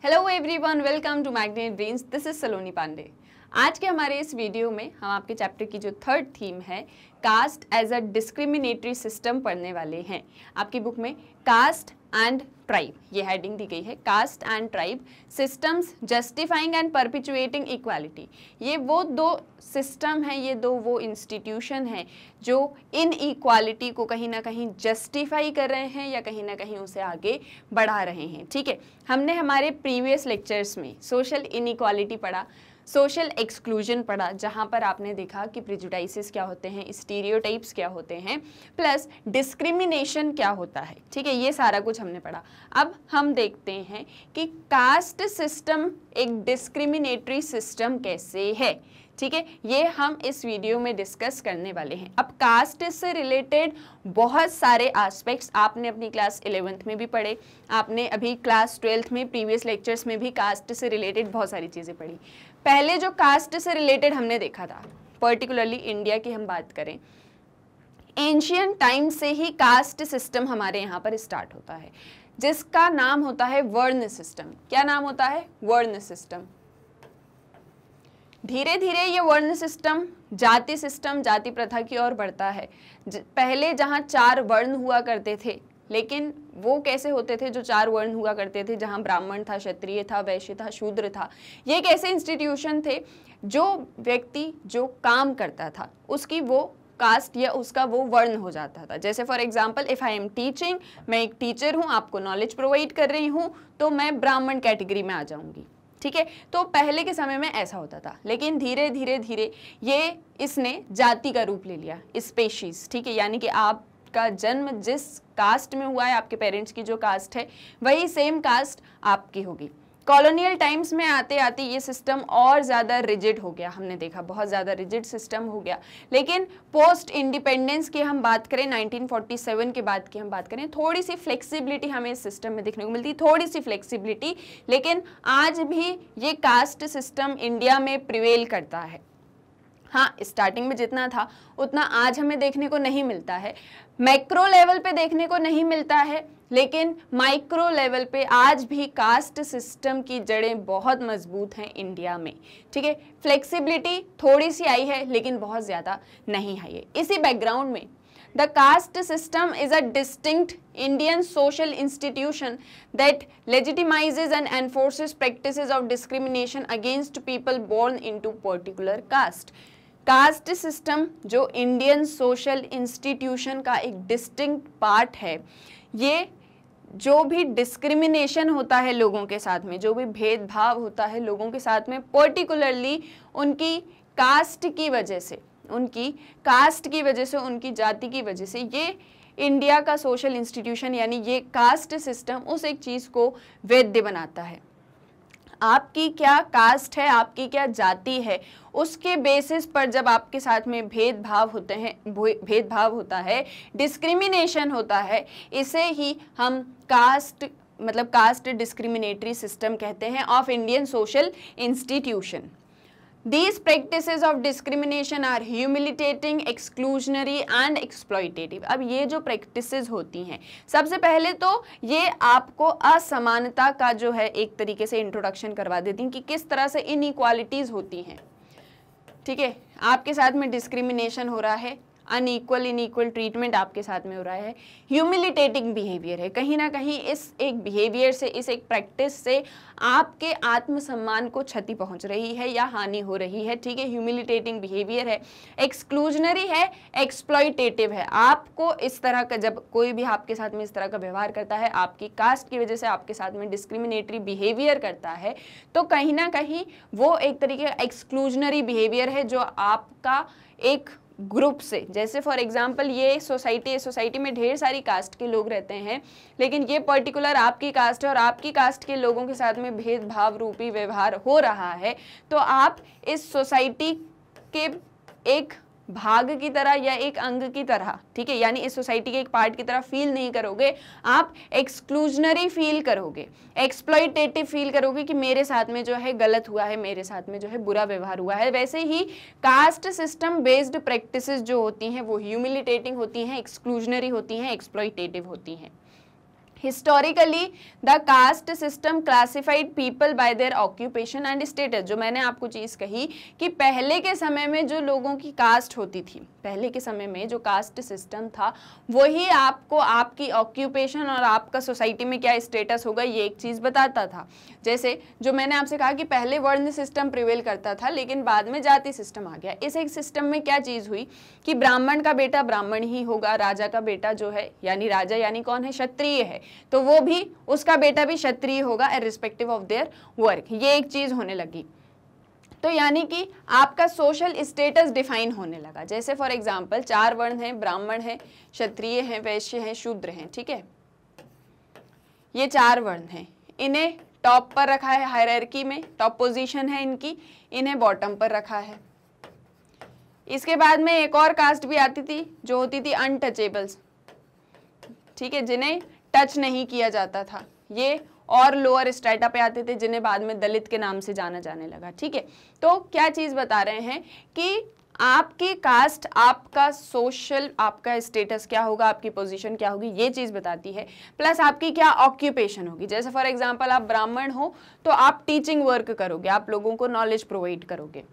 Hello everyone, welcome to magnet brains. This is Saloni Pandey. आज के हमारे इस वीडियो में हम आपके चैप्टर की जो थर्ड थीम है caste as a discriminatory system पढ़ने वाले हैं। आपकी बुक में कास्ट एंड ट्राइब ये हेडिंग दी गई है, caste and tribe systems justifying and perpetuating equality. ये वो दो सिस्टम हैं, ये दो वो इंस्टीट्यूशन हैं जो इन इक्वालिटी को कहीं ना कहीं जस्टिफाई कर रहे हैं या कहीं ना कहीं उसे आगे बढ़ा रहे हैं। ठीक है, हमने हमारे प्रीवियस लेक्चर्स में सोशल इनइक्वालिटी पढ़ा, सोशल एक्सक्लूजन पढ़ा, जहाँ पर आपने देखा कि प्रेजुडाइसेस क्या होते हैं, स्टीरियोटाइप्स क्या होते हैं, प्लस डिस्क्रिमिनेशन क्या होता है। ठीक है, ये सारा कुछ हमने पढ़ा। अब हम देखते हैं कि कास्ट सिस्टम एक डिस्क्रिमिनेटरी सिस्टम कैसे है। ठीक है, ये हम इस वीडियो में डिस्कस करने वाले हैं। अब कास्ट से रिलेटेड बहुत सारे एस्पेक्ट्स आपने अपनी क्लास 11th में भी पढ़े, आपने अभी क्लास 12th में प्रीवियस लेक्चर्स में भी कास्ट से रिलेटेड बहुत सारी चीज़ें पढ़ी। पहले जो कास्ट से रिलेटेड हमने देखा था, पर्टिकुलरली इंडिया की हम बात करें, एंशियंट टाइम से ही कास्ट सिस्टम हमारे यहाँ पर स्टार्ट होता है, जिसका नाम होता है वर्ण सिस्टम। क्या नाम होता है? वर्ण सिस्टम। धीरे धीरे ये वर्ण सिस्टम जाति प्रथा की ओर बढ़ता है। पहले जहाँ 4 वर्ण हुआ करते थे, लेकिन वो कैसे होते थे? जो 4 वर्ण हुआ करते थे, जहाँ ब्राह्मण था, क्षत्रिय था, वैश्य था, शूद्र था, ये एक ऐसे इंस्टीट्यूशन थे जो व्यक्ति जो काम करता था उसकी वो कास्ट या उसका वो वर्ण हो जाता था। जैसे for example, if I am teaching, मैं एक टीचर हूँ, आपको नॉलेज प्रोवाइड कर रही हूँ, तो मैं ब्राह्मण कैटेगरी में आ जाऊँगी। ठीक है, तो पहले के समय में ऐसा होता था, लेकिन धीरे धीरे ये इसने जाति का रूप ले लिया, स्पेशीज। ठीक है, यानी कि आपका जन्म जिस कास्ट में हुआ है, आपके पेरेंट्स की जो कास्ट है वही सेम कास्ट आपकी होगी। कॉलोनियल टाइम्स में आते आते ये सिस्टम और ज़्यादा रिजिड हो गया, हमने देखा बहुत ज़्यादा रिजिड सिस्टम हो गया। लेकिन पोस्ट इंडिपेंडेंस की हम बात करें, 1947 के बाद की हम बात करें, थोड़ी सी फ्लेक्सिबिलिटी हमें इस सिस्टम में देखने को मिलती, थोड़ी सी फ्लेक्सिबिलिटी, लेकिन आज भी ये कास्ट सिस्टम इंडिया में प्रिवेल करता है। हाँ, स्टार्टिंग में जितना था उतना आज हमें देखने को नहीं मिलता है, मैक्रो लेवल पे देखने को नहीं मिलता है, लेकिन माइक्रो लेवल पे आज भी कास्ट सिस्टम की जड़ें बहुत मजबूत हैं इंडिया में। ठीक है, फ्लेक्सिबिलिटी थोड़ी सी आई है लेकिन बहुत ज़्यादा नहीं आई है। इसी बैकग्राउंड में the caste system is a distinct Indian social institution that legitimizes and enforces practices of discrimination against people born into particular caste. Caste system जो इंडियन सोशल इंस्टीट्यूशन का एक डिस्टिंक्ट पार्ट है, ये जो भी डिस्क्रिमिनेशन होता है लोगों के साथ में, जो भी भेदभाव होता है लोगों के साथ में, पर्टिकुलरली उनकी कास्ट की वजह से, उनकी कास्ट की वजह से, उनकी जाति की वजह से, ये इंडिया का सोशल इंस्टीट्यूशन यानी ये कास्ट सिस्टम उस एक चीज़ को वैध बनाता है। आपकी क्या कास्ट है, आपकी क्या जाति है, उसके बेसिस पर जब आपके साथ में भेदभाव होता है, डिस्क्रिमिनेशन होता है, इसे ही हम कास्ट डिस्क्रिमिनेटरी सिस्टम कहते हैं of Indian social institution. These practices of discrimination are humiliating, exclusionary and exploitative। अब ये जो practices होती हैं, सबसे पहले तो ये आपको असमानता का जो है एक तरीके से इंट्रोडक्शन करवा देती हैं कि किस तरह से इनइक्वालिटीज़ होती हैं। ठीक है, आपके साथ में डिस्क्रिमिनेशन हो रहा है, इनइक्वल ट्रीटमेंट आपके साथ में हो रहा है, ह्यूमिलिटेटिंग बिहेवियर है, कहीं ना कहीं इस एक बिहेवियर से, इस एक प्रैक्टिस से आपके आत्मसम्मान को क्षति पहुंच रही है या हानि हो रही है। ठीक है, ह्यूमिलिटेटिंग बिहेवियर है, एक्सक्लूजनरी है, एक्सप्लॉयटेटिव है। आपको इस तरह का, जब कोई भी आपके साथ में इस तरह का व्यवहार करता है, आपकी कास्ट की वजह से आपके साथ में डिस्क्रिमिनेटरी बिहेवियर करता है, तो कहीं ना कहीं वो एक तरीके का एक्सक्लूजनरी बिहेवियर है जो आपका एक ग्रुप से, जैसे फॉर एग्जांपल ये सोसाइटी में ढेर सारी कास्ट के लोग रहते हैं, लेकिन ये पर्टिकुलर आपकी कास्ट है और आपकी कास्ट के लोगों के साथ में भेदभाव रूपी व्यवहार हो रहा है, तो आप इस सोसाइटी के एक भाग की तरह या एक अंग की तरह, ठीक है, यानी इस सोसाइटी के एक पार्ट की तरह फील नहीं करोगे, आप एक्सक्लूजनरी फील करोगे, एक्सप्लॉयटेटिव फील करोगे कि मेरे साथ में जो है गलत हुआ है, मेरे साथ में जो है बुरा व्यवहार हुआ है। वैसे ही कास्ट सिस्टम बेस्ड प्रैक्टिसेस जो होती हैं वो ह्यूमिलिटेटिंग होती हैं, एक्सक्लूजनरी होती हैं, एक्सप्लॉयटेटिव होती हैं। Historically the caste system classified people bye there occupation and status. जो मैंने आपको चीज़ कही कि पहले के समय में जो लोगों की कास्ट होती थी, पहले के समय में जो कास्ट सिस्टम था वही आपको आपकी ऑक्यूपेशन और आपका सोसाइटी में क्या स्टेटस होगा ये एक चीज़ बताता था। जैसे जो मैंने आपसे कहा कि पहले वर्ण सिस्टम प्रिवेल करता था लेकिन बाद में जाति सिस्टम आ गया। इस एक सिस्टम में क्या चीज़ हुई कि ब्राह्मण का बेटा ब्राह्मण ही होगा, राजा का बेटा जो है यानी राजा यानी कौन है, क्षत्रिय है, तो वो भी उसका बेटा भी क्षत्रिय होगा इर्रिस्पेक्टिव ऑफ देयर वर्क। ये एक चीज़ होने लगी। तो यानी कि आपका सोशल स्टेटस डिफाइन होने लगा। जैसे फॉर एग्जांपल 4 वर्ण हैं, ब्राह्मण है, क्षत्रिय हैं, वैश्य हैं, शूद्र हैं, ठीक है। ये 4 वर्ण हैं, इन्हें टॉप पर रखा है हायरार्की में, टॉप पोजीशन है इनकी, इन्हें बॉटम पर रखा है। इसके बाद में एक और कास्ट भी आती थी जो होती थी अनटचेबल्स, ठीक है, जिन्हें टच नहीं किया जाता था। ये और लोअर स्ट्रेटा पे आते थे जिन्हें बाद में दलित के नाम से जाना जाने लगा, ठीक है। तो क्या चीज़ बता रहे हैं कि आपकी कास्ट, आपका सोशल, आपका स्टेटस क्या होगा, आपकी पोजीशन क्या होगी, ये चीज़ बताती है। प्लस आपकी क्या ऑक्यूपेशन होगी। जैसे फॉर एग्जांपल आप ब्राह्मण हो तो आप टीचिंग वर्क करोगे, आप लोगों को नॉलेज प्रोवाइड करोगे।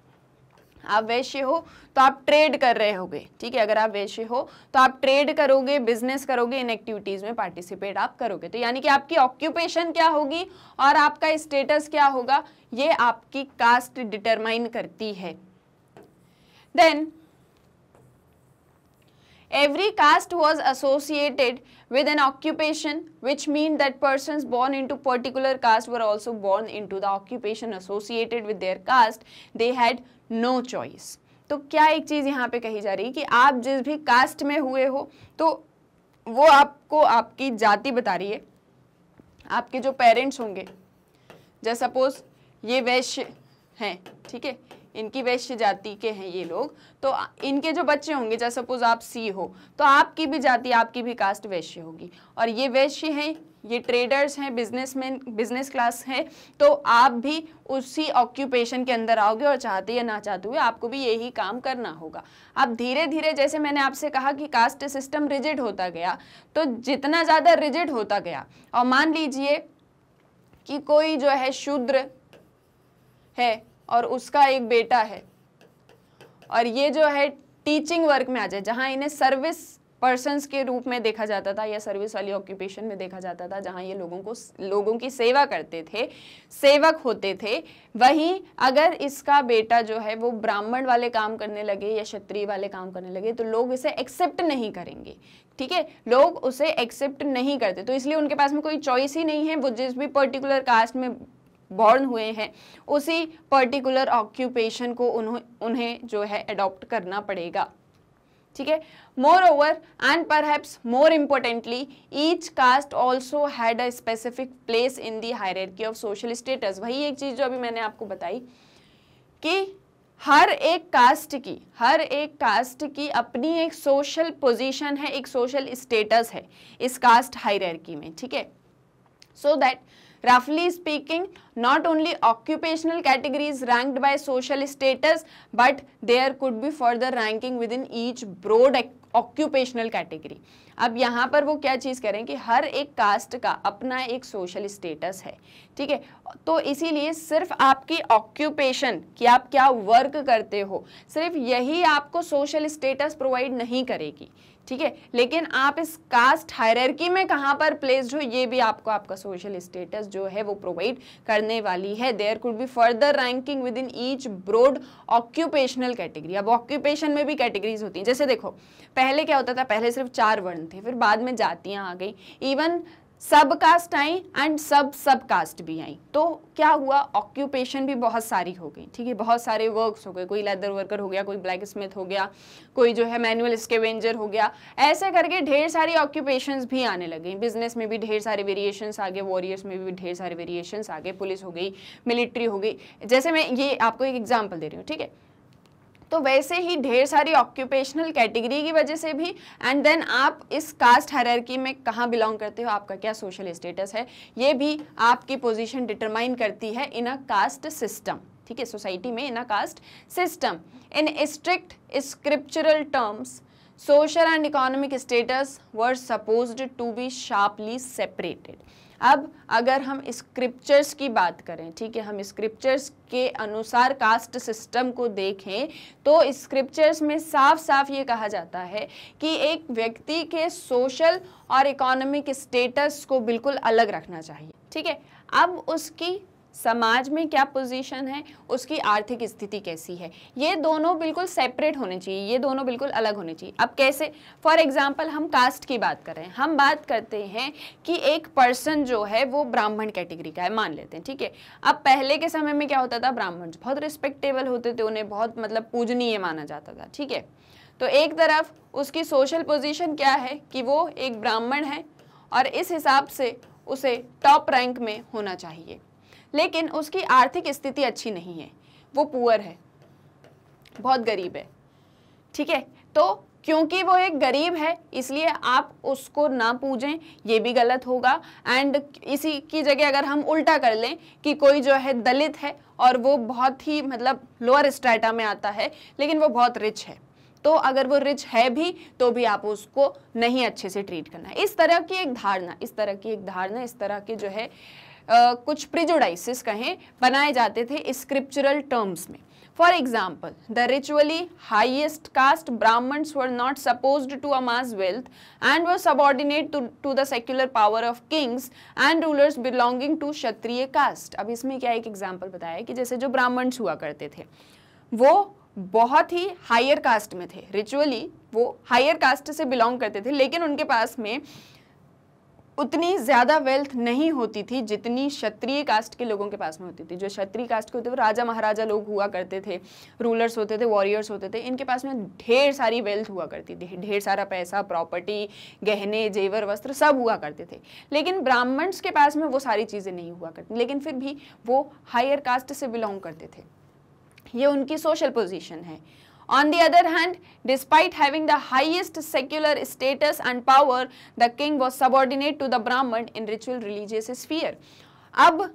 आप वैश्य हो तो आप ट्रेड कर रहे होगे, ठीक है। अगर आप वैश्य हो तो आप ट्रेड करोगे, बिजनेस करोगे, इन एक्टिविटीज़ में पार्टिसिपेट आप करोगे। तो यानी कि आपकी ऑक्यूपेशन क्या होगी और आपका स्टेटस क्या होगा ये आपकी कास्ट डिटरमाइन करती है। Then every caste was associated with an occupation, which mean that persons born into particular caste were also born into the occupation associated with their caste. They had no choice. तो क्या एक चीज़ यहाँ पे कही जा रही है कि आप जिस भी कास्ट में हुए हो तो वो आपको आपकी जाति बता रही है। आपके जो पेरेंट्स होंगे, जैसे सपोज ये वैश्य हैं, ठीक है, इनकी वैश्य जाति के हैं ये लोग, तो इनके जो बच्चे होंगे, जैसे सपोज आप सी हो तो आपकी भी जाति, आपकी भी कास्ट वैश्य होगी। और ये वैश्य हैं, ये ट्रेडर्स हैं, बिजनेसमैन, बिजनेस क्लास है, तो आप भी उसी ऑक्यूपेशन के अंदर आओगे और चाहते या ना चाहते हुए आपको भी यही काम करना होगा। अब धीरे धीरे जैसे मैंने आपसे कहा कि कास्ट सिस्टम रिजिड होता गया, तो जितना ज़्यादा रिजिड होता गया, और मान लीजिए कि कोई जो है शूद्र है और उसका एक बेटा है और ये जो है टीचिंग वर्क में आ जाए, जहाँ इन्हें सर्विस पर्सन्स के रूप में देखा जाता था या सर्विस वाली ऑक्यूपेशन में देखा जाता था, जहाँ ये लोगों की सेवा करते थे, सेवक होते थे। वहीं अगर इसका बेटा जो है वो ब्राह्मण वाले काम करने लगे या क्षत्रिय वाले काम करने लगे तो लोग इसे एक्सेप्ट नहीं करेंगे, ठीक है, लोग उसे एक्सेप्ट नहीं करते। तो इसलिए उनके पास में कोई चॉइस ही नहीं है, वो जिस भी पर्टिकुलर कास्ट में बॉर्न हुए हैं उसी पर्टिकुलर ऑक्यूपेशन को उन्हें जो है अडॉप्ट करना पड़ेगा, ठीक है। More over and perhaps more importantly each cast also had a specific place in the hierarchy of social status. वही एक चीज़ जो अभी मैंने आपको बताई कि हर एक कास्ट की अपनी एक सोशल पोजीशन है, एक सोशल स्टेटस है इस कास्ट हायरार्की में, ठीक है। So that roughly speaking, not only occupational categories ranked by social status, but there could be further ranking within each broad occupational category. अब यहाँ पर वो क्या चीज़ करें कि हर एक कास्ट का अपना एक सोशल स्टेटस है, ठीक है। तो इसीलिए सिर्फ आपकी ऑक्यूपेशन कि आप क्या वर्क करते हो, सिर्फ यही आपको सोशल स्टेटस प्रोवाइड नहीं करेगी, ठीक है, लेकिन आप इस कास्ट हायरार्की में कहाँ पर प्लेस्ड हो ये भी आपको आपका सोशल स्टेटस जो है वो प्रोवाइड करने वाली है। There could be further ranking within each broad occupational category. अब ऑक्यूपेशन में भी कैटेगरीज होती हैं। जैसे देखो पहले क्या होता था, पहले सिर्फ 4 वर्ण थे, फिर बाद में जातियाँ आ गई, इवन सब कास्ट आई एंड सब कास्ट भी आई। तो क्या हुआ, ऑक्यूपेशन भी बहुत सारी हो गई, ठीक है, बहुत सारे वर्क्स हो गए, कोई लेदर वर्कर हो गया, कोई ब्लैक स्मिथ हो गया, कोई जो है मैनुअल स्केवेंजर हो गया, ऐसे करके ढेर सारी ऑक्यूपेशंस भी आने लगे। बिजनेस में भी ढेर सारे वेरिएशंस आ गए, वॉरियर्स में भी ढेर सारे वेरिएशंस आ गए, पुलिस हो गई, मिलिट्री हो गई। जैसे मैं ये आपको एक एग्जाम्पल दे रही हूँ, ठीक है। तो वैसे ही ढेर सारी ऑक्यूपेशनल कैटेगरी की वजह से भी, एंड देन आप इस कास्ट हायरार्की में कहाँ बिलोंग करते हो, आपका क्या सोशल स्टेटस है, ये भी आपकी पोजीशन डिटरमाइन करती है इन अ कास्ट सिस्टम, ठीक है, सोसाइटी में in a caste system. In strict scriptural terms social and economic status were supposed to be sharply separated. अब अगर हम स्क्रिप्चर्स की बात करें, ठीक है, हम स्क्रिप्चर्स के अनुसार कास्ट सिस्टम को देखें तो स्क्रिप्चर्स में साफ साफ ये कहा जाता है कि एक व्यक्ति के सोशल और इकोनॉमिक स्टेटस को बिल्कुल अलग रखना चाहिए, ठीक है। अब उसकी समाज में क्या पोजीशन है, उसकी आर्थिक स्थिति कैसी है, ये दोनों बिल्कुल सेपरेट होने चाहिए, ये दोनों बिल्कुल अलग होने चाहिए। अब कैसे? फॉर एग्जांपल हम कास्ट की बात कर रहे हैं, हम बात करते हैं कि एक पर्सन जो है वो ब्राह्मण कैटेगरी का है, मान लेते हैं, ठीक है। अब पहले के समय में क्या होता था, ब्राह्मण बहुत रिस्पेक्टेबल होते थे, उन्हें बहुत मतलब पूजनीय माना जाता था, ठीक है। तो एक तरफ उसकी सोशल पोजीशन क्या है कि वो एक ब्राह्मण है और इस हिसाब से उसे टॉप रैंक में होना चाहिए, लेकिन उसकी आर्थिक स्थिति अच्छी नहीं है, वो पुअर है, बहुत गरीब है, ठीक है। तो क्योंकि वो एक गरीब है इसलिए आप उसको ना पूजें, ये भी गलत होगा। एंड इसी की जगह अगर हम उल्टा कर लें कि कोई जो है दलित है और वो बहुत ही मतलब लोअर स्ट्रेटा में आता है लेकिन वो बहुत रिच है, तो अगर वो रिच है भी तो भी आप उसको नहीं अच्छे से ट्रीट करना है। इस तरह की एक धारणा, इस तरह के जो है कुछ प्रिजुडाइसेस कहें बनाए जाते थे स्क्रिप्चरल टर्म्स में। For example, the ritually highest caste Brahmins were not supposed to amass wealth and were subordinate to the secular power of kings and rulers belonging to Kshatriya caste. अब इसमें क्या एक एग्जाम्पल बताया कि जैसे जो ब्राह्मण्स हुआ करते थे वो बहुत ही हायर कास्ट में थे, रिचुअली वो हायर कास्ट से बिलोंग करते थे, लेकिन उनके पास में उतनी ज़्यादा वेल्थ नहीं होती थी जितनी क्षत्रिय कास्ट के लोगों के पास में होती थी। जो क्षत्रिय कास्ट के होते थे राजा महाराजा लोग हुआ करते थे, रूलर्स होते थे, वॉरियर्स होते थे, इनके पास में ढेर सारी वेल्थ हुआ करती थी, ढेर सारा पैसा, प्रॉपर्टी, गहने, जेवर, वस्त्र सब हुआ करते थे। लेकिन ब्राह्मण्स के पास में वो सारी चीज़ें नहीं हुआ करती, लेकिन फिर भी वो हायर कास्ट से बिलोंग करते थे, ये उनकी सोशल पोजीशन है। On the other hand, despite having the highest secular status and power, the king was subordinate to the Brahman in ritual religious sphere. अब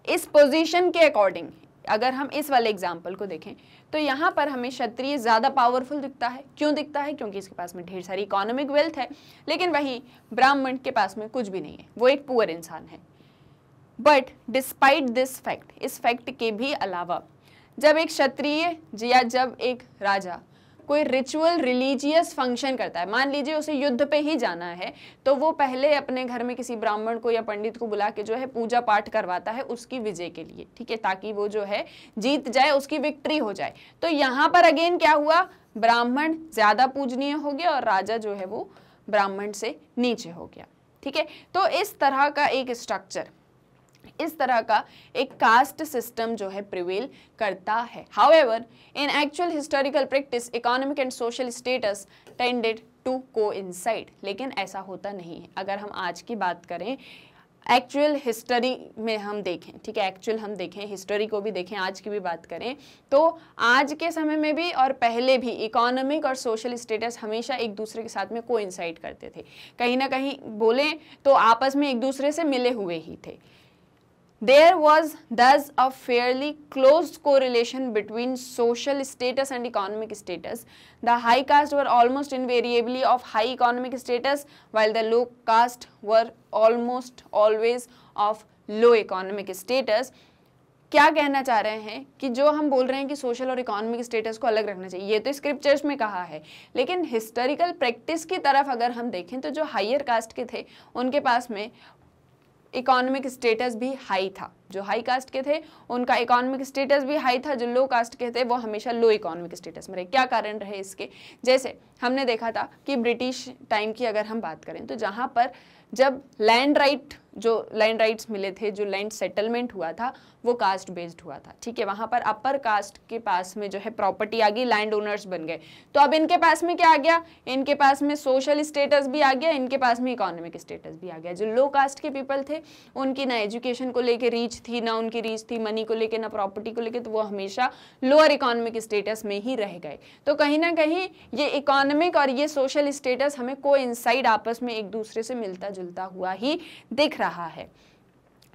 इस पोजीशन के अकॉर्डिंग अगर हम इस वाले एग्जाम्पल को देखें तो यहाँ पर हमें क्षत्रिय ज़्यादा पावरफुल दिखता है। क्यों दिखता है? क्योंकि इसके पास में ढेर सारी इकोनॉमिक वेल्थ है, लेकिन वहीं ब्राह्मण के पास में कुछ भी नहीं है, वो एक पुअर इंसान है। बट डिस्पाइट दिस फैक्ट, इस फैक्ट के भी अलावा जब एक क्षत्रिय या जब एक राजा कोई रिचुअल रिलीजियस फंक्शन करता है, मान लीजिए उसे युद्ध पे ही जाना है, तो वो पहले अपने घर में किसी ब्राह्मण को या पंडित को बुला के जो है पूजा पाठ करवाता है उसकी विजय के लिए, ठीक है, ताकि वो जो है जीत जाए, उसकी विक्ट्री हो जाए। तो यहाँ पर अगेन क्या हुआ, ब्राह्मण ज्यादा पूजनीय हो गया और राजा जो है वो ब्राह्मण से नीचे हो गया, ठीक है। तो इस तरह का एक स्ट्रक्चर, इस तरह का एक कास्ट सिस्टम जो है प्रिवेल करता है। However, in actual historical practice, economic and social status tended to coincide, लेकिन ऐसा होता नहीं है। अगर हम आज की बात करें, एक्चुअल हिस्ट्री में हम देखें, ठीक है, एक्चुअल हम देखें, हिस्ट्री को भी देखें, आज की भी बात करें, तो आज के समय में भी और पहले भी इकोनॉमिक और सोशल स्टेटस हमेशा एक दूसरे के साथ में कोइंसाइड करते थे, कहीं ना कहीं बोलें तो आपस में एक दूसरे से मिले हुए ही थे। There was thus a fairly close correlation between social status and economic status. The high caste were almost invariably of high economic status, while the low caste were almost always of low economic status. क्या कहना चाह रहे हैं कि जो हम बोल रहे हैं कि सोशल और इकोनॉमिक स्टेटस को अलग रखना चाहिए, ये तो स्क्रिप्चर्स में कहा है, लेकिन हिस्टोरिकल प्रैक्टिस की तरफ अगर हम देखें तो जो हायर कास्ट के थे उनके पास में इकोनॉमिक स्टेटस भी हाई था। जो हाई कास्ट के थे उनका इकोनॉमिक स्टेटस भी हाई था, जो लो कास्ट के थे वो हमेशा लो इकोनॉमिक स्टेटस में रहे। क्या कारण रहे इसके? जैसे हमने देखा था कि ब्रिटिश टाइम की अगर हम बात करें तो जहाँ पर जब लैंड राइट्स मिले थे, जो लैंड सेटलमेंट हुआ था वो कास्ट बेस्ड हुआ था, ठीक है। वहाँ पर अपर कास्ट के पास में जो है प्रॉपर्टी आ गई, लैंड ओनर्स बन गए, तो अब इनके पास में क्या आ गया, इनके पास में सोशल स्टेटस भी आ गया, इनके पास में इकोनॉमिक स्टेटस भी आ गया। जो लो कास्ट के पीपल थे उनकी ना एजुकेशन को लेके रीच थी, ना उनकी रीच थी मनी को लेके, ना प्रॉपर्टी को लेके, तो वो हमेशा लोअर इकोनॉमिक स्टेटस में ही रह गए। तो कहीं ना कहीं ये इकोनॉमिक और ये सोशल स्टेटस हमें कोइंसाइड आपस में एक दूसरे से मिलता जुलता हुआ ही दिख रहा है।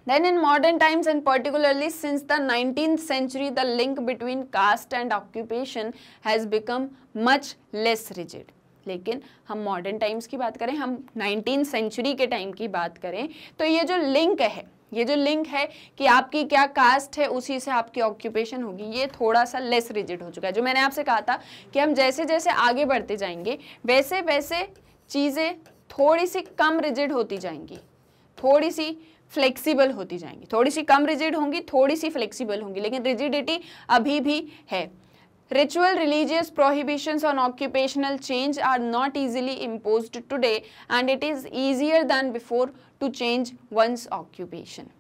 Then in modern times and particularly since the 19th century, the link between caste and occupation has become much less rigid. लेकिन हम मॉडर्न टाइम्स की बात करें, हम 19th सेंचुरी के टाइम की बात करें, तो ये जो लिंक है कि आपकी क्या कास्ट है उसी से आपकी ऑक्यूपेशन होगी, ये थोड़ा सा लेस रिजिड हो चुका है। जो मैंने आपसे कहा था कि हम जैसे जैसे आगे बढ़ते जाएंगे वैसे वैसे चीज़ें थोड़ी सी कम रिजिड होती जाएंगी, थोड़ी सी फ्लेक्सिबल होती जाएंगी, थोड़ी सी कम रिजिड होंगी, थोड़ी सी फ्लेक्सिबल होंगी, लेकिन रिजिडिटी अभी भी है। Ritual religious prohibitions on occupational change are not easily imposed today and it is easier than before to change one's occupation.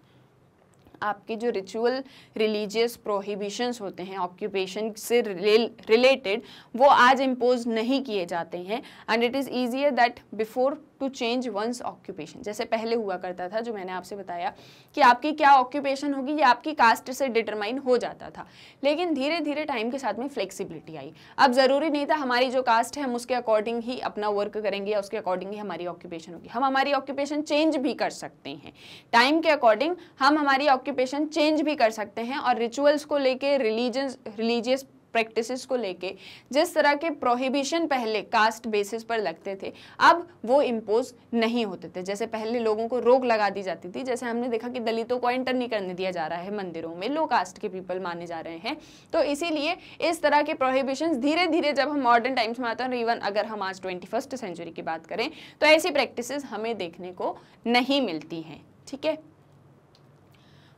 आपके जो रिचुअल रिलीजियस प्रोहिबिशंस होते हैं ऑक्यूपेशन से रिलेटेड वो आज इम्पोज नहीं किए जाते हैं and it is easier that before to change one's occupation. जैसे पहले हुआ करता था, जो मैंने आपसे बताया कि आपकी क्या ऑक्यूपेशन होगी ये आपकी कास्ट से डिटरमाइन हो जाता था, लेकिन धीरे धीरे टाइम के साथ में फ्लेक्सिबिलिटी आई। अब ज़रूरी नहीं था हमारी जो कास्ट है हम उसके अकॉर्डिंग ही अपना वर्क करेंगे या उसके अकॉर्डिंग ही हमारी ऑक्यूपेशन होगी, हम हमारी ऑक्यूपेशन चेंज भी कर सकते हैं, टाइम के अकॉर्डिंग हम हमारी ऑक्यूपेशन चेंज भी कर सकते हैं। और रिचुअल्स को लेके, रिलीजियस प्रैक्टिसेस को लेके जिस तरह के प्रोहिबिशन पहले कास्ट बेसिस पर लगते थे अब वो इम्पोज नहीं होते थे। जैसे पहले लोगों को रोक लगा दी जाती थी, जैसे हमने देखा कि दलितों को एंटर नहीं करने दिया जा रहा है मंदिरों में, लो कास्ट के पीपल माने जा रहे हैं, तो इसीलिए इस तरह के प्रोहिबिशंस धीरे धीरे जब हम मॉडर्न टाइम्स में आते हैं, इवन अगर हम आज 21st सेंचुरी की बात करें तो ऐसी प्रैक्टिसेस हमें देखने को नहीं मिलती हैं। ठीक है,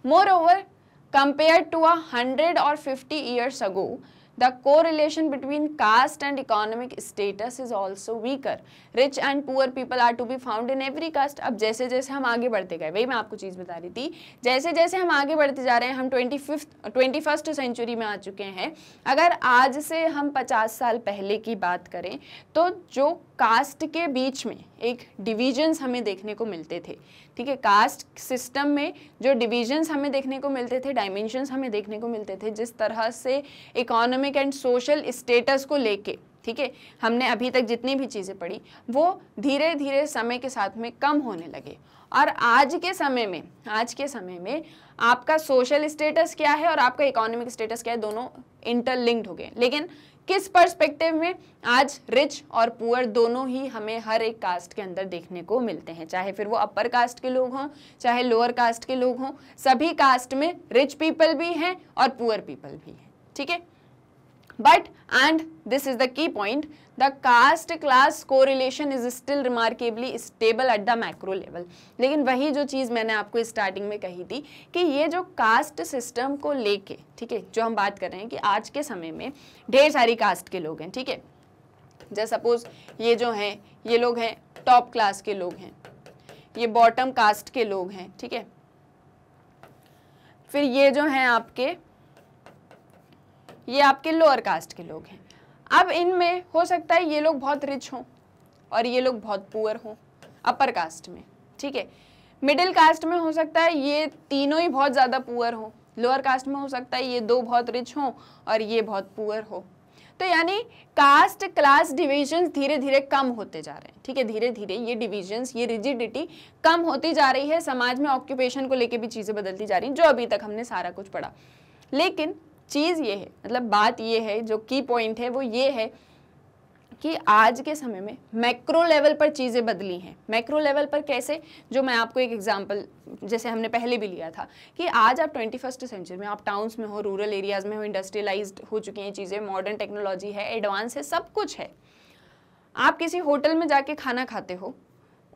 moreover compared to 100 or 50 years ago the correlation between caste and economic status is also weaker. Rich and poor people are to be found in every caste. अब जैसे जैसे हम आगे बढ़ते गए, वही मैं आपको चीज़ बता रही थी, जैसे जैसे हम आगे बढ़ते जा रहे हैं, हम 21st सेंचुरी में आ चुके हैं। अगर आज से हम 50 साल पहले की बात करें तो जो कास्ट के बीच में एक डिविजन्स हमें देखने को मिलते थे, ठीक है, कास्ट सिस्टम में जो डिविजन्स हमें देखने को मिलते थे, डायमेंशंस हमें देखने को मिलते थे, जिस तरह से इकोनॉमिक एंड सोशल स्टेटस को लेके, ठीक है, हमने अभी तक जितनी भी चीज़ें पढ़ी वो धीरे धीरे समय के साथ में कम होने लगे। और आज के समय में आपका सोशल स्टेटस क्या है और आपका इकोनॉमिक स्टेटस क्या है, दोनों इंटरलिंक्ड हो गए। लेकिन किस पर्सपेक्टिव में, आज रिच और पुअर दोनों ही हमें हर एक कास्ट के अंदर देखने को मिलते हैं, चाहे फिर वो अपर कास्ट के लोग हों चाहे लोअर कास्ट के लोग हों, सभी कास्ट में रिच पीपल भी हैं और पुअर पीपल भी हैं। ठीक है, but and this is the key point, the caste class correlation is still remarkably stable at the macro level. लेकिन वही जो चीज़ मैंने आपको स्टार्टिंग में कही थी कि ये जो कास्ट सिस्टम को लेके, ठीक है, जो हम बात कर रहे हैं कि आज के समय में ढेर सारी कास्ट के लोग हैं, ठीक है, जैसे सपोज ये जो हैं ये लोग हैं टॉप क्लास के लोग हैं, ये बॉटम कास्ट के लोग हैं, ठीक है, फिर ये जो हैं ये आपके लोअर कास्ट के लोग हैं। अब इनमें हो सकता है ये लोग बहुत रिच हों और ये लोग बहुत पुअर हों अपर कास्ट में, ठीक है, मिडिल कास्ट में हो सकता है ये तीनों ही बहुत ज़्यादा पुअर हों, लोअर कास्ट में हो सकता है ये दो बहुत रिच हों और ये बहुत पुअर हो। तो यानी कास्ट क्लास डिविजन्स धीरे धीरे कम होते जा रहे हैं। ठीक है, धीरे धीरे ये डिविजन्स, ये रिजिडिटी कम होती जा रही है। समाज में ऑक्यूपेशन को लेके भी चीज़ें बदलती जा रही हैं, जो अभी तक हमने सारा कुछ पढ़ा। लेकिन चीज़ ये है, मतलब बात ये है, जो की पॉइंट है वो ये है कि आज के समय में मैक्रो लेवल पर चीज़ें बदली हैं। मैक्रो लेवल पर कैसे, जो मैं आपको एक एग्जांपल, जैसे हमने पहले भी लिया था कि आज आप 21st सेंचुरी में, आप टाउन्स में हो, रूरल एरियाज़ में हो, इंडस्ट्रियलाइज्ड हो चुकी हैं चीज़ें, मॉडर्न टेक्नोलॉजी है, एडवांस है, सब कुछ है। आप किसी होटल में जाके खाना खाते हो,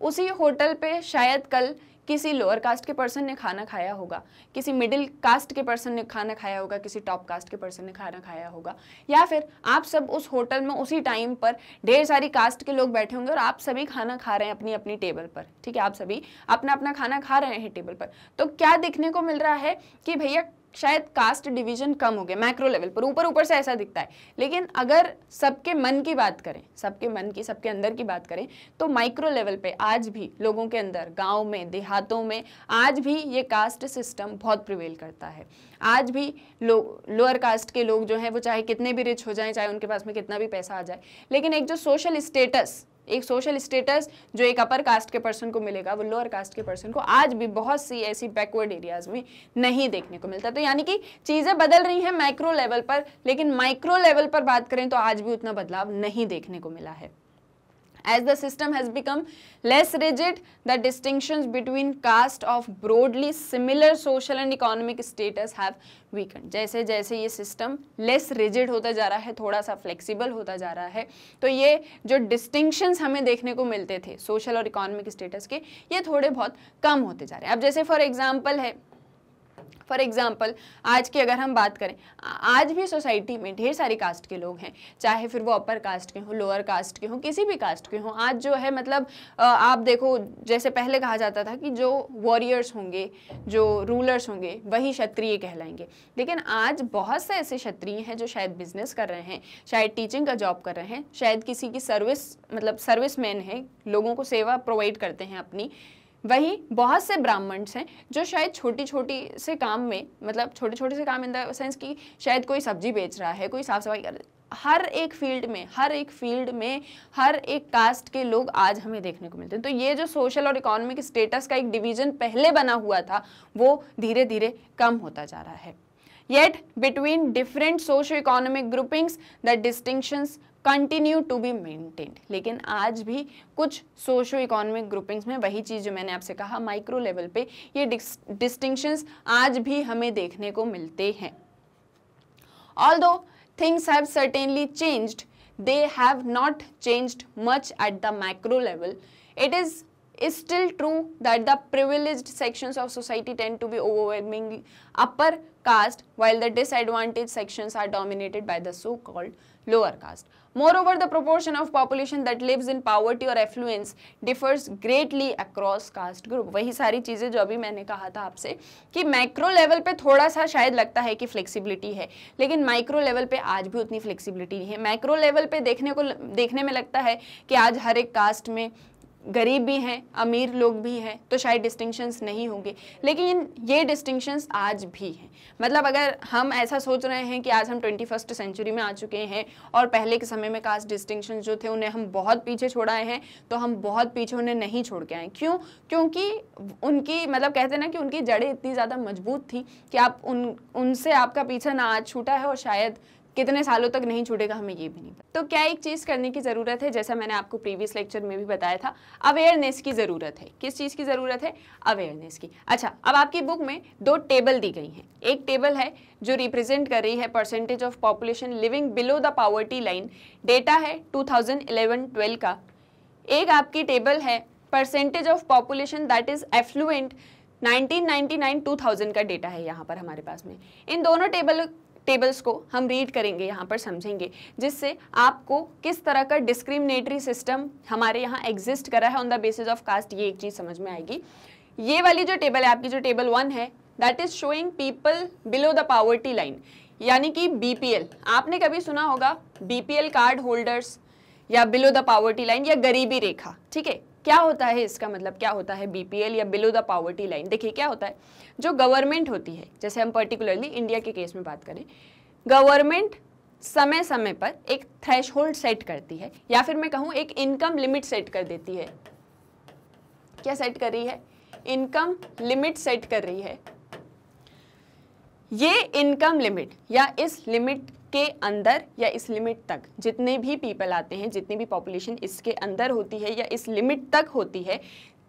उसी होटल पे शायद कल किसी लोअर कास्ट के पर्सन ने खाना खाया होगा, किसी मिडिल कास्ट के पर्सन ने खाना खाया होगा, किसी टॉप कास्ट के पर्सन ने खाना खाया होगा, या फिर आप सब उस होटल में उसी टाइम पर ढेर सारी कास्ट के लोग बैठे होंगे और आप सभी खाना खा रहे हैं अपनी अपनी टेबल पर। ठीक है, आप सभी अपना अपना खाना खा रहे हैं टेबल पर। तो क्या देखने को मिल रहा है कि भैया शायद कास्ट डिवीजन कम हो गया मैक्रो लेवल पर, ऊपर ऊपर से ऐसा दिखता है। लेकिन अगर सबके मन की बात करें, सबके मन की, सबके अंदर की बात करें, तो माइक्रो लेवल पे आज भी लोगों के अंदर, गांव में, देहातों में आज भी ये कास्ट सिस्टम बहुत प्रिवेल करता है। आज भी लोअर कास्ट के लोग जो हैं वो चाहे कितने भी रिच हो जाएं, चाहे उनके पास में कितना भी पैसा आ जाए, लेकिन एक जो सोशल स्टेटस जो एक अपर कास्ट के पर्सन को मिलेगा वो लोअर कास्ट के पर्सन को आज भी बहुत सी ऐसी बैकवर्ड एरियाज में नहीं देखने को मिलता। तो यानी कि चीज़ें बदल रही हैं मैक्रो लेवल पर, लेकिन माइक्रो लेवल पर बात करें तो आज भी उतना बदलाव नहीं देखने को मिला है। As the system has become less rigid, the distinctions between caste of broadly similar social and economic status have weakened. जैसे जैसे ये सिस्टम लेस रिजिड होता जा रहा है, थोड़ा सा फ्लेक्सिबल होता जा रहा है, तो ये जो डिस्टिंक्शंस हमें देखने को मिलते थे सोशल और इकोनॉमिक स्टेटस के, ये थोड़े बहुत कम होते जा रहे हैं. अब जैसे फॉर एग्जाम्पल आज की अगर हम बात करें, आज भी सोसाइटी में ढेर सारी कास्ट के लोग हैं, चाहे फिर वो अपर कास्ट के हों, लोअर कास्ट के हों, किसी भी कास्ट के हों. आज जो है मतलब आप देखो, जैसे पहले कहा जाता था कि जो वॉरियर्स होंगे, जो रूलर्स होंगे, वही क्षत्रिय कहलाएंगे. लेकिन आज बहुत से ऐसे क्षत्रिय हैं जो शायद बिजनेस कर रहे हैं, शायद टीचिंग का जॉब कर रहे हैं, शायद किसी की सर्विसमैन है, लोगों को सेवा प्रोवाइड करते हैं अपनी. वही बहुत से ब्राह्मण्स हैं जो शायद छोटे छोटे से काम इन द सेंस कि शायद कोई सब्जी बेच रहा है, कोई साफ सफाई कर रहा है. हर एक फील्ड में हर एक कास्ट के लोग आज हमें देखने को मिलते हैं. तो ये जो सोशल और इकोनॉमिक स्टेटस का एक डिवीजन पहले बना हुआ था, वो धीरे धीरे कम होता जा रहा है. Yet between different socio-economic groupings, the distinctions continue to be maintained. लेकिन आज भी कुछ सोशो इकोनॉमिक ग्रुपिंग्स में वही चीज़ जो मैंने आपसे कहा, माइक्रो लेवल पे ये डिस्टिंक्शंस आज भी हमें देखने को मिलते हैं. Although things have certainly changed, they have not changed much at the macro level. It is still true that the privileged sections of society tend to be overwhelmingly upper caste, while the disadvantaged sections are dominated by the so-called lower caste. Moreover, the proportion of population that lives in poverty or affluence differs greatly across caste group. वही सारी चीज़ें जो अभी मैंने कहा था आपसे कि मैक्रो लेवल पे थोड़ा सा शायद लगता है कि फ्लेक्सिबिलिटी है, लेकिन माइक्रो लेवल पे आज भी उतनी फ्लेक्सिबिलिटी नहीं है. मैक्रो लेवल पे देखने में लगता है कि आज हर एक कास्ट में गरीब भी हैं, अमीर लोग भी हैं, तो शायद डिस्टिंक्शंस नहीं होंगे, लेकिन ये डिस्टिंक्शंस आज भी हैं. मतलब अगर हम ऐसा सोच रहे हैं कि आज हम 21st सेंचुरी में आ चुके हैं और पहले के समय में कास्ट डिस्टिंक्शंस जो थे उन्हें हम बहुत पीछे छोड़ाए हैं, तो हम बहुत पीछे उन्हें नहीं छोड़ के आए. क्यों? क्योंकि उनकी कहते हैं ना कि उनकी जड़ें इतनी ज़्यादा मजबूत थी कि आप उनसे आपका पीछा ना आज छूटा है और शायद कितने सालों तक नहीं छूटेगा, हमें ये भी नहीं पता. तो क्या एक चीज़ करने की ज़रूरत है, जैसा मैंने आपको प्रीवियस लेक्चर में भी बताया था, अवेयरनेस की ज़रूरत है. किस चीज़ की ज़रूरत है? अवेयरनेस की. अच्छा, अब आपकी बुक में 2 टेबल दी गई हैं. एक टेबल है जो रिप्रेजेंट कर रही है percentage of population living below the poverty line. Data है 2011-12 का. एक आपकी टेबल है percentage of population that is affluent 1999-2000 का डेटा है यहाँ पर हमारे पास में. इन दोनों टेबल्स को हम रीड करेंगे, यहाँ पर समझेंगे, जिससे आपको किस तरह का डिस्क्रिमिनेटरी सिस्टम हमारे यहाँ एग्जिस्ट कर रहा है on the basis of caste, ये एक चीज़ समझ में आएगी. ये वाली जो टेबल है आपकी, जो टेबल 1 है, that is showing people below the poverty line, यानी कि बीपीएल. आपने कभी सुना होगा बीपीएल कार्ड होल्डर्स या बिलो द पॉवर्टी लाइन या गरीबी रेखा. ठीक है, क्या होता है इसका मतलब, क्या होता है बीपीएल या बिलो द पॉवर्टी लाइन? देखिए क्या होता है, जो गवर्नमेंट होती है, जैसे हम पर्टिकुलरली इंडिया के केस में बात करें, गवर्नमेंट समय समय पर एक थ्रेशहोल्ड सेट करती है, या फिर मैं कहूँ एक इनकम लिमिट सेट कर देती है. क्या सेट कर रही है? इनकम लिमिट सेट कर रही है. ये इनकम लिमिट या इस लिमिट के अंदर या इस लिमिट तक जितने भी पीपल आते हैं, जितनी भी पॉपुलेशन इसके अंदर होती है या इस लिमिट तक होती है,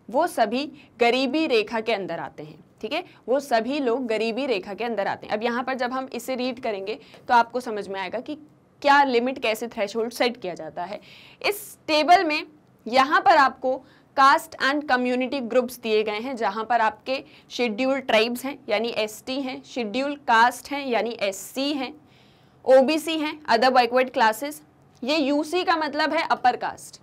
वो सभी गरीबी रेखा के अंदर आते हैं. ठीक है, वो सभी लोग गरीबी रेखा के अंदर आते हैं. अब यहाँ पर जब हम इसे रीड करेंगे तो आपको समझ में आएगा कि क्या लिमिट, कैसे थ्रेशहोल्ड सेट किया जाता है. इस टेबल में यहाँ पर आपको कास्ट एंड कम्युनिटी ग्रुप्स दिए गए हैं, जहाँ पर आपके शेड्यूल्ड ट्राइब्स हैं यानी एसटी हैं, शेड्यूल्ड कास्ट हैं यानी एससी हैं, ओबीसी हैं, अदर बैकवर्ड क्लासेस. ये यूसी का मतलब है अपर कास्ट.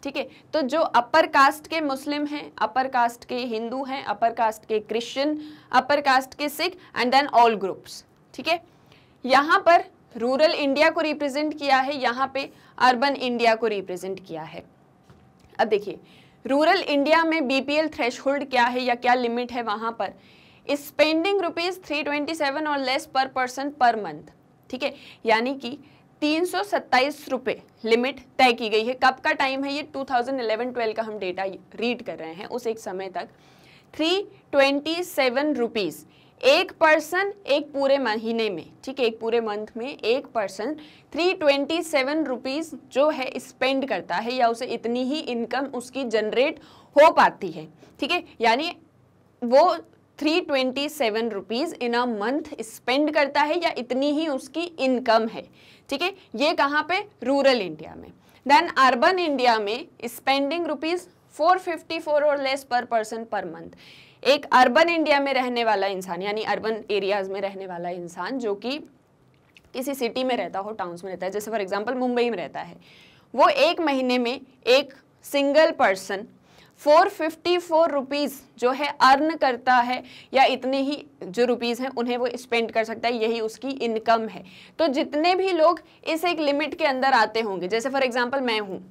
ठीक है, तो जो अपर कास्ट के मुस्लिम हैं, अपर कास्ट के हिंदू हैं, अपर कास्ट के क्रिश्चियन, अपर कास्ट के Sikh and then all groups. ठीक है, यहाँ पर रूरल इंडिया को रिप्रेजेंट किया है, यहाँ पे अर्बन इंडिया को रिप्रेजेंट किया है. अब देखिए रूरल इंडिया में बीपीएल थ्रेशहोल्ड क्या है या क्या लिमिट है, वहाँ पर स्पेंडिंग ₹327 और लेस पर पर्सन पर मंथ. ठीक है, यानी कि 327 रुपये लिमिट तय की गई है. कब का टाइम है ये? 2011-12 का हम डेटा रीड कर रहे हैं. उस एक समय तक 327 रुपीज़ एक पर्सन एक पूरे महीने में, ठीक है, एक पूरे मंथ में एक पर्सन 327 रुपीज जो है स्पेंड करता है, या उसे इतनी ही इनकम उसकी जनरेट हो पाती है, ठीक है, यानी वो 327 rupees in a month spend करता है, या इतनी ही उसकी इनकम है, ठीक है। ये कहाँ पे? रूरल इंडिया में। देन अर्बन इंडिया में स्पेंडिंग रुपीज 454 और लेस पर पर्सन पर मंथ। एक अर्बन इंडिया में रहने वाला इंसान, यानी अर्बन एरियाज में रहने वाला इंसान जो कि किसी सिटी में रहता हो, टाउन्स में रहता है, जैसे फॉर एग्जांपल मुंबई में रहता है, वो एक महीने में एक सिंगल पर्सन 454 रुपीज़ जो है अर्न करता है, या इतने ही जो रुपीज़ हैं उन्हें वो स्पेंड कर सकता है, यही उसकी इनकम है। तो जितने भी लोग इस एक लिमिट के अंदर आते होंगे, जैसे फॉर एग्जांपल मैं हूँ,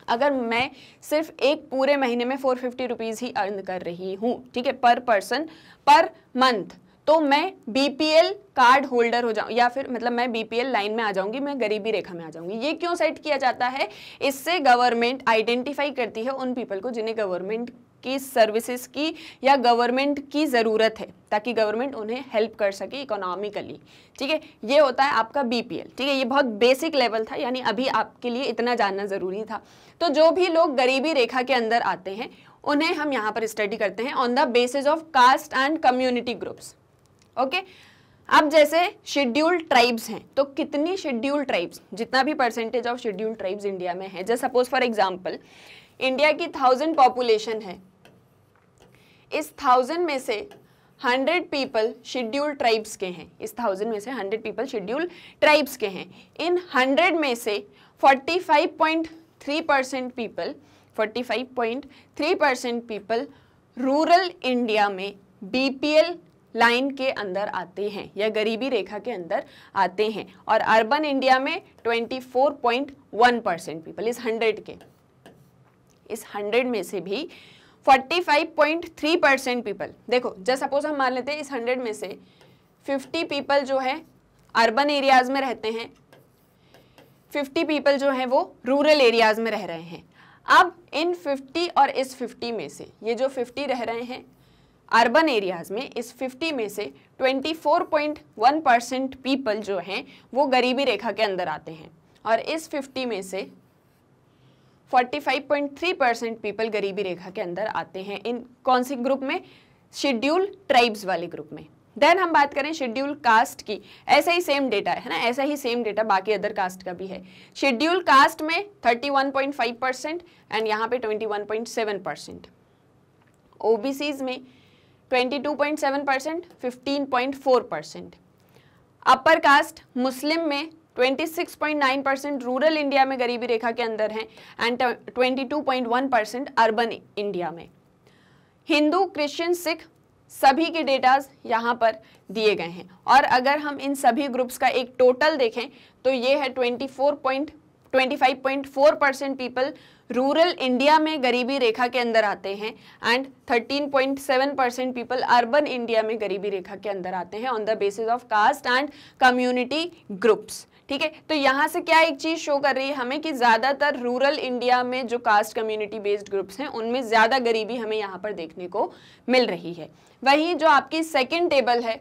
अगर मैं सिर्फ एक पूरे महीने में 450 रुपीज़ ही अर्न कर रही हूँ, ठीक है, पर पर्सन पर मंथ, तो मैं बीपीएल कार्ड होल्डर हो जाऊँ, या फिर मतलब मैं बीपीएल लाइन में आ जाऊंगी, मैं गरीबी रेखा में आ जाऊंगी। ये क्यों सेट किया जाता है? इससे गवर्नमेंट आइडेंटिफाई करती है उन पीपल को जिन्हें गवर्नमेंट की सर्विसेज की या गवर्नमेंट की ज़रूरत है, ताकि गवर्नमेंट उन्हें हेल्प कर सके इकोनॉमिकली, ठीक है। ये होता है आपका बीपीएल, ठीक है। ये बहुत बेसिक लेवल था, यानी अभी आपके लिए इतना जानना ज़रूरी था। तो जो भी लोग गरीबी रेखा के अंदर आते हैं उन्हें हम यहाँ पर स्टडी करते हैं on the basis of caste and community groups, okay. अब जैसे शेड्यूल्ड ट्राइब्स हैं, तो कितनी शेड्यूल्ड ट्राइब्स, जितना भी percentage of scheduled tribes India में है, जैसे सपोज फॉर एग्जांपल इंडिया की 1000 पॉपुलेशन है, इस 1000 में से 100 पीपल शेड्यूल्ड ट्राइब्स के हैं, इस 1000 में से 100 पीपल शेड्यूल्ड ट्राइब्स के हैं। इन 100 में से 45.3% पीपल रूरल इंडिया में बीपीएल लाइन के अंदर आते हैं, या गरीबी रेखा के अंदर आते हैं, और अर्बन इंडिया में 24.1% पीपल, इस 100 में से भी 45.3% पीपल, देखो जस्ट सपोज हम मान लेते हैं इस 100 में से 50 पीपल जो है अर्बन एरियाज में रहते हैं, 50 पीपल जो हैं वो रूरल एरियाज में रह रहे हैं। अब इन 50 और इस 50 में से, ये जो 50 रह रहे हैं अर्बन एरियाज में, इस 50 में से 24.1% पीपल जो हैं वो गरीबी रेखा के अंदर आते हैं, और इस 50 में से 45.3% पीपल गरीबी रेखा के अंदर आते हैं। इन कौन सी ग्रुप में? शेड्यूल ट्राइब्स वाले ग्रुप में। देन हम बात करें शेड्यूल कास्ट की, ऐसा ही सेम डेटा है ना, ऐसा ही सेम डेटा बाकी अदर कास्ट का भी है। शेड्यूल कास्ट में 31.5% एंड यहाँ पे 21.7%, ओबीसीज में 22.7%, 15.4%, अपर कास्ट मुस्लिम में 26.9% रूरल इंडिया में गरीबी रेखा के अंदर हैं, एंड 22.1% अर्बन इंडिया में। हिंदू, क्रिश्चियन, सिख सभी के डेटाज यहाँ पर दिए गए हैं, और अगर हम इन सभी ग्रुप्स का एक टोटल देखें तो ये है 25.4% पीपल रूरल इंडिया में गरीबी रेखा के अंदर आते हैं, एंड 13.7% पीपल अर्बन इंडिया में गरीबी रेखा के अंदर आते हैं on the basis of caste and community groups, ठीक है। तो यहाँ से क्या एक चीज शो कर रही है हमें कि ज्यादातर रूरल इंडिया में जो कास्ट कम्युनिटी बेस्ड ग्रुप्स हैं उनमें ज्यादा गरीबी हमें यहाँ पर देखने को मिल रही है। वहीं जो आपकी सेकेंड टेबल है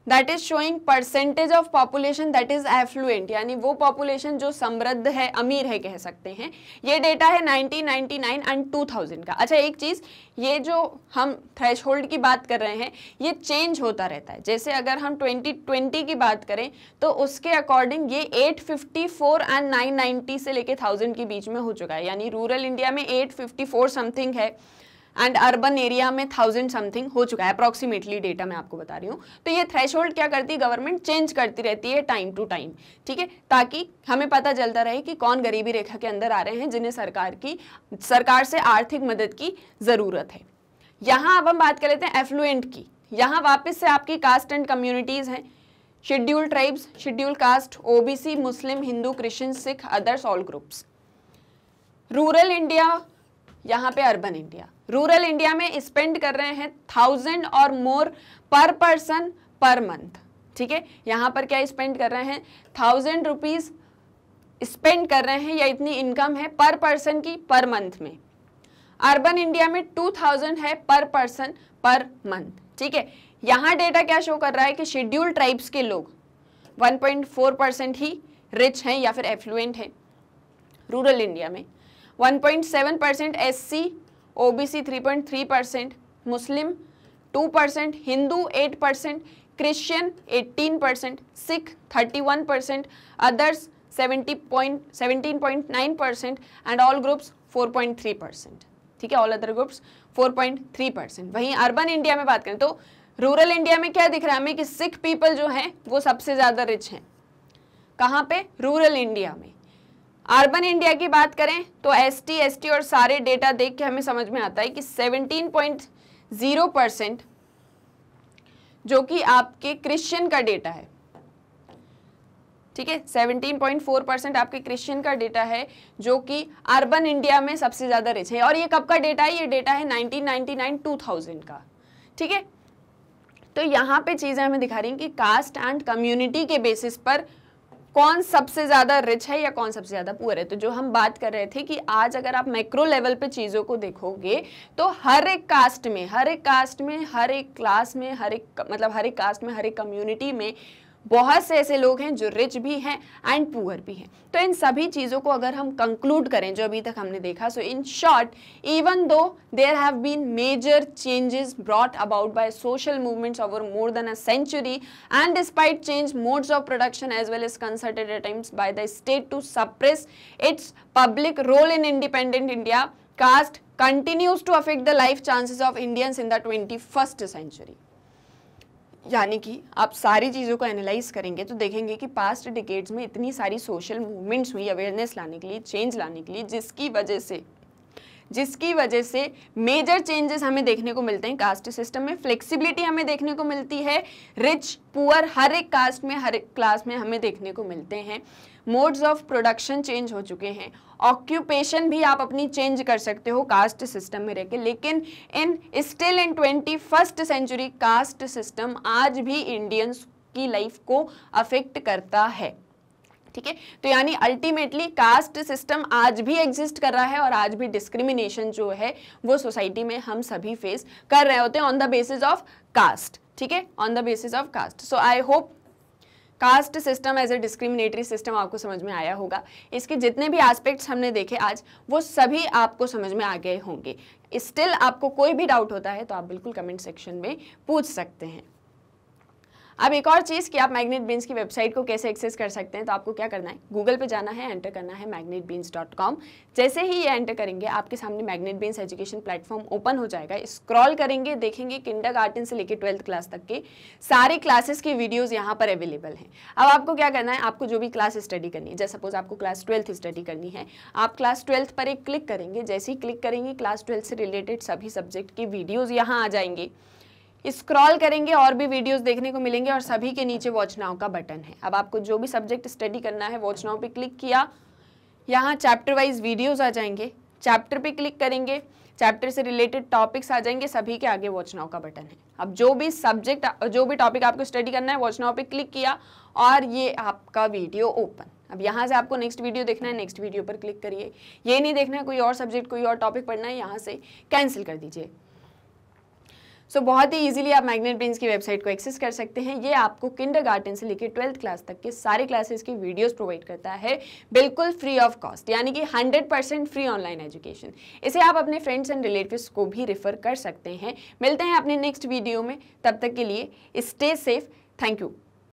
that is showing percentage of population that is affluent, यानी वो पॉपुलेशन जो समृद्ध है, अमीर है कह सकते हैं। ये डेटा है 1999 एंड 2000 का। अच्छा एक चीज, ये जो हम थ्रेशहोल्ड की बात कर रहे हैं ये चेंज होता रहता है। जैसे अगर हम 2020 की बात करें तो उसके अकॉर्डिंग ये 854 एंड 990 से लेके 1000 के बीच में हो चुका है, यानी रूरल इंडिया में 854 समथिंग है एंड अर्बन एरिया में 1000 समथिंग हो चुका है, अप्रॉक्सीमेटली डेटा मैं आपको बता रही हूँ। तो ये थ्रेशहोल्ड क्या करती है, गवर्नमेंट चेंज करती रहती है टाइम टू टाइम, ठीक है, ताकि हमें पता चलता रहे कि कौन गरीबी रेखा के अंदर आ रहे हैं जिन्हें सरकार से आर्थिक मदद की जरूरत है। यहाँ अब हम बात कर लेते हैं एफ्लुएंट की। यहाँ वापस से आपकी कास्ट एंड कम्युनिटीज हैं, scheduled tribes, scheduled caste, OBC, Muslim, Hindu, Christian, Sikh, others, all groups. Rural India, यहाँ पे अर्बन इंडिया। रूरल इंडिया में स्पेंड कर रहे हैं 1000 और मोर पर पर्सन पर मंथ, ठीक है। यहाँ पर क्या स्पेंड कर रहे हैं, 1000 रुपीज स्पेंड कर रहे हैं, या इतनी इनकम है पर पर्सन की पर मंथ में। अर्बन इंडिया में 2000 है पर पर्सन पर मंथ। ठीक है, यहाँ डेटा क्या शो कर रहा है कि शेड्यूल्ड ट्राइब्स के लोग 1.4% ही रिच हैं या फिर एफ्लुएंट हैं रूरल इंडिया में, 1.7% SC, OBC 3.3%, Muslim 2%, Hindu 8%, Christian 18%, Sikh 31%, others 17.9% and all groups 4.3%। ठीक है, ऑल अदर ग्रुप्स 4.3%। वहीं अर्बन इंडिया में बात करें तो रूरल इंडिया में क्या दिख रहा है हमें कि सिख पीपल जो हैं वो सबसे ज़्यादा रिच हैं। कहाँ पे? रूरल इंडिया में। अर्बन इंडिया की बात करें तो ST, ST और सारे डेटा देख के हमें समझ में आता है कि 17.0% जो कि आपके क्रिश्चियन का डेटा है। ठीक है, 17.4% आपके क्रिश्चियन का डेटा है जो कि अर्बन इंडिया में सबसे ज़्यादा रिच है। और ये कब का डेटा है? ये डेटा है 1999-2000 का। ठीक है, तो यहाँ पे चीज़ें हमें दिखा रही हैं कि कास्ट एंड कम्युनिटी के बेसिस पर कौन सबसे ज़्यादा रिच है या कौन सबसे ज़्यादा पुअर है। तो जो हम बात कर रहे थे कि आज अगर आप मैक्रो लेवल पे चीज़ों को देखोगे तो हर एक कास्ट में, हर एक कास्ट में, हर एक क्लास में, हर एक कास्ट में, हर एक कम्युनिटी में बहुत से ऐसे लोग हैं जो रिच भी हैं एंड पुअर भी हैं। तो इन सभी चीज़ों को अगर हम कंक्लूड करें जो अभी तक हमने देखा, so in short, even though there have been major changes brought about by social movements over more than a century and despite change modes of production as well as concerted attempts by the state to suppress its public role in independent India, caste continues to affect the life chances of Indians in the 21st century। यानी कि आप सारी चीज़ों को analyse करेंगे तो देखेंगे कि पास्ट डिकेड्स में इतनी सारी सोशल मूवमेंट्स हुई अवेयरनेस लाने के लिए, चेंज लाने के लिए, जिसकी वजह से मेजर चेंजेस हमें देखने को मिलते हैं कास्ट सिस्टम में। फ्लेक्सिबिलिटी हमें देखने को मिलती है, रिच पुअर हर एक कास्ट में, हर एक क्लास में हमें देखने को मिलते हैं। मोड्स ऑफ प्रोडक्शन चेंज हो चुके हैं, ऑक्यूपेशन भी आप अपनी चेंज कर सकते हो कास्ट सिस्टम में रहकर, लेकिन still in 21st century caste system आज भी इंडियंस की लाइफ को अफेक्ट करता है। ठीक है, तो यानी अल्टीमेटली कास्ट सिस्टम आज भी एग्जिस्ट कर रहा है और आज भी डिस्क्रिमिनेशन जो है वो सोसाइटी में हम सभी फेस कर रहे होते हैं on the basis of caste. ठीक है, on the basis of caste. So I hope caste system as a discriminatory system आपको समझ में आया होगा। इसके जितने भी एस्पेक्ट्स हमने देखे आज वो सभी आपको समझ में आ गए होंगे। स्टिल आपको कोई भी डाउट होता है तो आप बिल्कुल कमेंट सेक्शन में पूछ सकते हैं। अब एक और चीज़ कि आप मैग्नेटबीन्स की वेबसाइट को कैसे एक्सेस कर सकते हैं, तो आपको क्या करना है, गूगल पे जाना है, एंटर करना है magnetbeans.com। जैसे ही ये एंटर करेंगे आपके सामने मैग्नेटबीन्स एजुकेशन प्लेटफॉर्म ओपन हो जाएगा। स्क्रॉल करेंगे, देखेंगे किंडरगार्टन से लेकर 12th क्लास तक के सारी क्लासेस की वीडियोज़ यहाँ पर अवेलेबल हैं। अब आपको क्या करना है, आपको जो भी क्लास स्टडी करनी है, जैसे सपोज आपको क्लास 12th स्टडी करनी है, आप क्लास 12th पर एक क्लिक करेंगे। जैसे ही क्लिक करेंगे क्लास 12th से रिलेटेड सभी सब्जेक्ट की वीडियोज़ यहाँ आ जाएंगे। स्क्रॉल करेंगे और भी वीडियोस देखने को मिलेंगे और सभी के नीचे वॉच नाउ का बटन है। अब आपको जो भी सब्जेक्ट स्टडी करना है वॉच नाउ पे क्लिक किया, यहाँ चैप्टर वाइज वीडियोस आ जाएंगे, चैप्टर पे क्लिक करेंगे, चैप्टर से रिलेटेड टॉपिक्स आ जाएंगे, सभी के आगे वॉच नाउ का बटन है। अब जो भी सब्जेक्ट, जो भी टॉपिक आपको स्टडी करना है वॉच नाउ पे क्लिक किया और ये आपका वीडियो ओपन। अब यहाँ से आपको नेक्स्ट वीडियो देखना है, नेक्स्ट वीडियो पर क्लिक करिए। ये नहीं देखना है कोई और सब्जेक्ट, कोई और टॉपिक पढ़ना है, यहाँ से कैंसिल कर दीजिए। सो बहुत ही इजीली आप मैग्नेटबीन्स की वेबसाइट को एक्सेस कर सकते हैं। ये आपको किंडरगार्टन से लेकर 12th क्लास तक के सारे क्लासेस की वीडियोस प्रोवाइड करता है बिल्कुल फ्री ऑफ कॉस्ट, यानी कि 100% फ्री ऑनलाइन एजुकेशन। इसे आप अपने फ्रेंड्स एंड रिलेटिव्स को भी रेफर कर सकते हैं। मिलते हैं अपने नेक्स्ट वीडियो में, तब तक के लिए स्टे सेफ। Thank you.